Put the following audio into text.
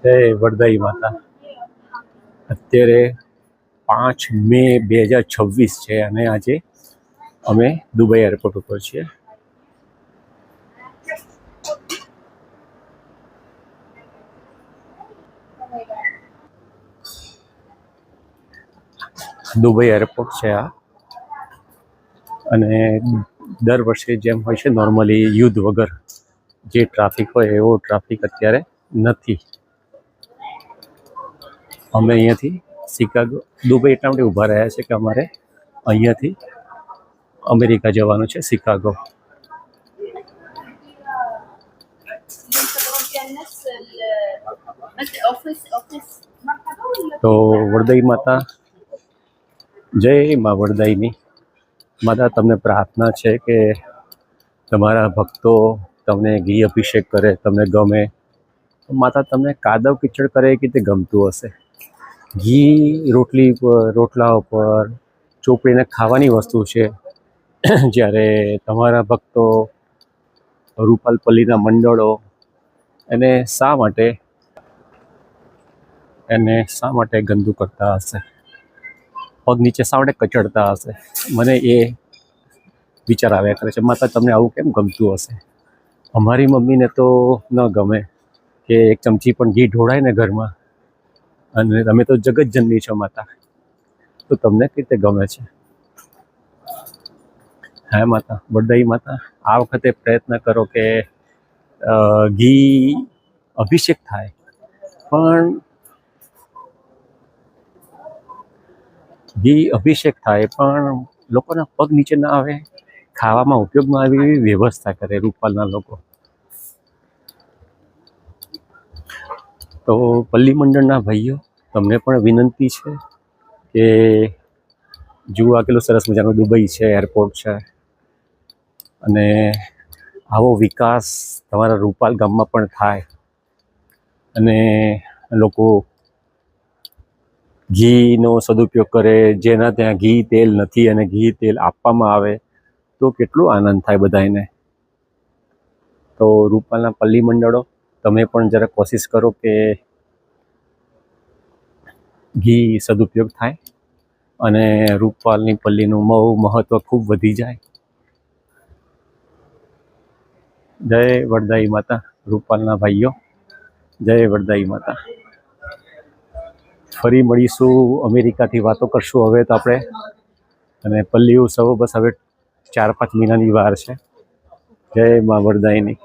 જય વરદાઈ માતા. અત્યારે 5 મે 2026 છે અને આજે અમે દુબઈ એરપોર્ટ ઉપર છીએ. દુબઈ એરપોર્ટ છે આ, અને દર વર્ષે જેમ હોય છે નોર્મલી યુદ્ધ વગર જે ટ્રાફિક હોય એવો ટ્રાફિક અત્યારે નથી. અમે અહીંયાથી શિકાગો દુબઈ એટલા માટે ઊભા રહ્યા છે કે અમારે અહીંયાથી અમેરિકા જવાનું છે, શિકાગો. તો વરદાઈ માતા, જય મા વરદાઈની માતા, તમને પ્રાર્થના છે કે તમારા ભક્તો તમને ઘી અભિષેક કરે, તમને ગમે. માતા તમને કાદવ કીચડ કરે કે તે ગમતું હશે. ઘી રોટલી પર, રોટલા ઉપર ચોપડીને ખાવાની વસ્તુ છે. જ્યારે તમારા ભક્તો, રૂપાલ પલ્લીના મંડળો એને શા માટે ગંદુ કરતા હશે, પગ નીચે શા માટે કચડતા હશે? મને એ વિચાર આવ્યા કરે છે. માતા તમને આવું કેમ ગમતું હશે? અમારી મમ્મીને તો ન ગમે કે એક ચમચી પણ ઘી ઢોળાય ને ઘરમાં, અને તમે તો જગત જનની છો માતા, તો તમને કઈ રીતે ગમે છે? હા માતા, વરદાઈ માતા, આ વખતે પ્રયત્ન કરો કે ઘી અભિષેક થાય, પણ લોકોના પગ નીચે ના આવે, ખાવામાં ઉપયોગમાં આવે એવી વ્યવસ્થા કરે રૂપાલના લોકો. તો પલ્લી મંડળના ભાઈઓ, તમને પણ વિનંતી છે કે જુઓ આ કેટલું સરસ મજાનું દુબઈ છે, એરપોર્ટ છે, અને આવો વિકાસ તમારા રૂપાલ ગામમાં પણ થાય, અને લોકો ઘીનો સદુપયોગ કરે. જેના ત્યાં ઘી તેલ નથી અને ઘી તેલ આપવામાં આવે તો કેટલું આનંદ થાય બધાને. તો રૂપાલના પલ્લી મંડળો, તમે પણ જરા કોશિશ કરો કે ઘી સદુપયોગ થાય અને રૂપાલની પલ્લીનું મહત્ત્વ ખૂબ વધી જાય. જય વરદાઈ માતા, રૂપાલના ભાઈઓ, જય વરદાઈ માતા. ફરી મળીશું, અમેરિકાથી વાતો કરશું હવે તો આપણે. અને પલ્લી ઉત્સવો બસ હવે 4-5 મહિનાની વાર છે. જય મા વરદાઈની.